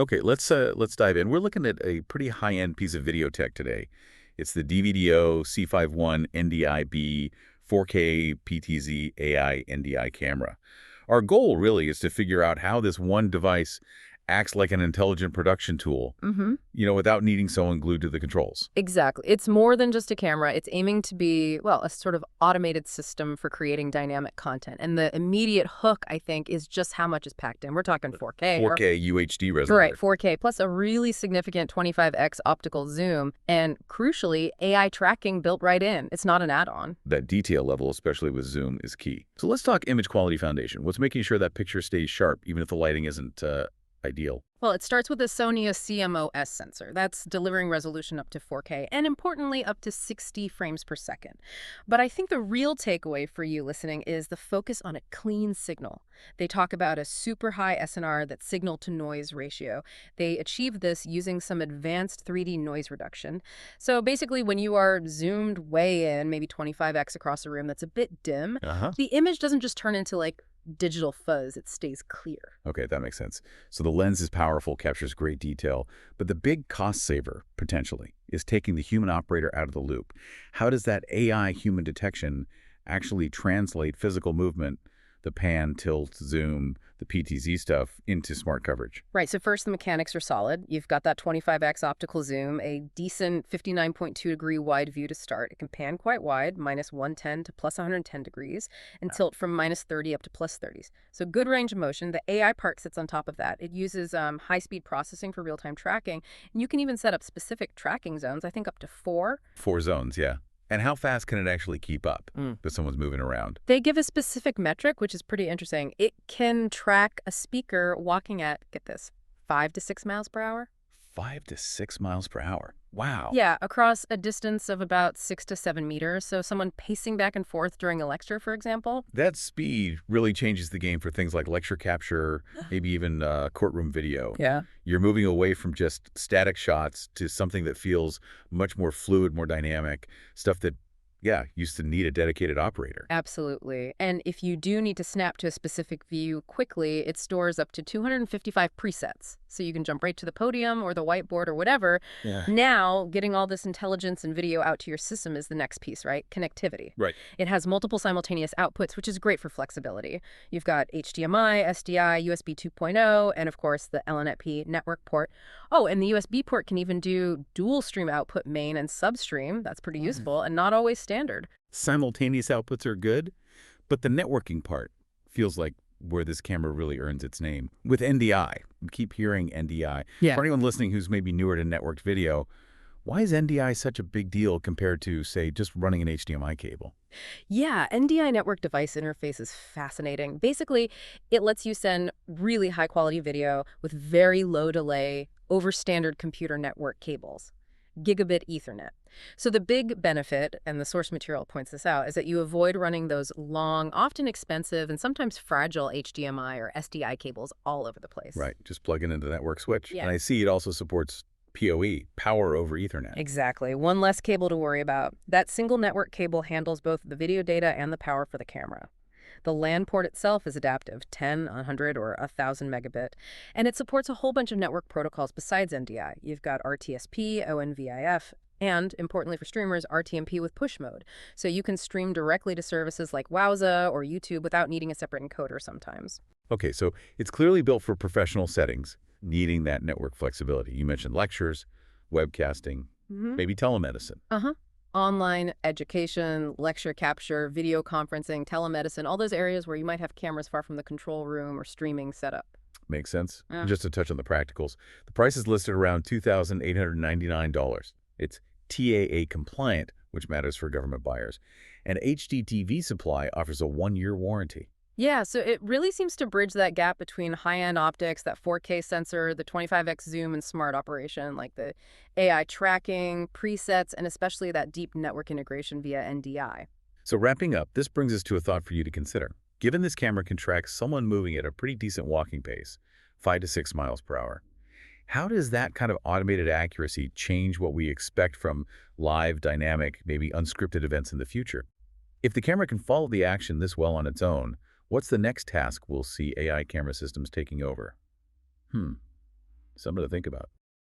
Let's dive in. We're looking at a pretty high-end piece of video tech today. It's the DVDO C5-1-NDI-W 4K PTZ AI NDI camera. Our goal really is to figure out how this one device acts like an intelligent production tool, Mm-hmm. without needing someone glued to the controls. Exactly. It's more than just a camera. It's aiming to be, well, a sort of automated system for creating dynamic content. And the immediate hook, I think, is just how much is packed in. We're talking 4K. 4K UHD resolution. Right, 4K, plus a really significant 25x optical zoom, and crucially, AI tracking built right in. It's not an add-on. That detail level, especially with zoom, is key. So let's talk image quality foundation. What's making sure that picture stays sharp, even if the lighting isn't ideal? Well, it starts with a Sony CMOS sensor. That's delivering resolution up to 4K, and importantly, up to 60 frames per second. But I think the real takeaway for you listening is the focus on a clean signal. They talk about a super high SNR, that signal-to-noise ratio. They achieve this using some advanced 3D noise reduction. So basically, when you are zoomed way in, maybe 25x across a room that's a bit dim, the image doesn't just turn into, like, digital fuzz. It stays clear. Okay, that makes sense. So the lens is powerful, captures great detail, but the big cost saver, potentially, is taking the human operator out of the loop. How does that AI human detection actually translate physical movement, the pan, tilt, zoom, the PTZ stuff, into smart coverage? Right, so first the mechanics are solid. You've got that 25x optical zoom, a decent 59.2-degree wide view to start. It can pan quite wide, -110 to +110 degrees, and tilt from -30 up to +30s. So good range of motion. The AI part sits on top of that. It uses high-speed processing for real-time tracking, and you can even set up specific tracking zones, I think up to 4. 4 zones, yeah. And how fast can it actually keep up if someone's moving around? They give a specific metric, which is pretty interesting. It can track a speaker walking at, get this, 5 to 6 miles per hour. 5 to 6 miles per hour. Wow. Yeah, across a distance of about 6 to 7 meters. So someone pacing back and forth during a lecture, for example. That speed really changes the game for things like lecture capture, maybe even courtroom video. Yeah. You're moving away from just static shots to something that feels much more fluid, more dynamic, stuff that, used to need a dedicated operator. Absolutely. And if you do need to snap to a specific view quickly, it stores up to 255 presets. So you can jump right to the podium or the whiteboard or whatever. Yeah. Now, getting all this intelligence and video out to your system is the next piece, right? Connectivity. Right. It has multiple simultaneous outputs, which is great for flexibility. You've got HDMI, SDI, USB 2.0, and of course the LNP network port. Oh, and the USB port can even do dual stream output main and substream. That's pretty useful and not always standard. Simultaneous outputs are good, but the networking part feels like where this camera really earns its name. With NDI, we keep hearing NDI. Yeah. For anyone listening who's maybe newer to networked video, why is NDI such a big deal compared to, say, just running an HDMI cable? Yeah, NDI network device interface is fascinating. Basically, it lets you send really high-quality video with very low delay over standard computer network cables. Gigabit Ethernet. So the big benefit, and the source material points this out, is that you avoid running those long, often expensive, and sometimes fragile HDMI or SDI cables all over the place. Right, just plug it into the network switch. Yeah. And I see it also supports PoE, power over Ethernet. Exactly. One less cable to worry about. That single network cable handles both the video data and the power for the camera. The LAN port itself is adaptive, 10, 100, or 1,000 megabit, and it supports a whole bunch of network protocols besides NDI. You've got RTSP, ONVIF, and, importantly for streamers, RTMP with push mode. So you can stream directly to services like Wowza or YouTube without needing a separate encoder sometimes. Okay, so it's clearly built for professional settings, needing that network flexibility. You mentioned lectures, webcasting, maybe telemedicine. Online education, lecture capture, video conferencing, telemedicine, all those areas where you might have cameras far from the control room or streaming setup. Makes sense. Yeah. Just to touch on the practicals, the price is listed around $2,899. It's TAA compliant, which matters for government buyers. And HDTV Supply offers a 1-year warranty. Yeah, so it really seems to bridge that gap between high-end optics, that 4K sensor, the 25x zoom, and smart operation, like the AI tracking, presets, and especially that deep network integration via NDI. So wrapping up, this brings us to a thought for you to consider. Given this camera can track someone moving at a pretty decent walking pace, 5 to 6 miles per hour, how does that kind of automated accuracy change what we expect from live, dynamic, maybe unscripted events in the future? If the camera can follow the action this well on its own, what's the next task we'll see AI camera systems taking over? Something to think about.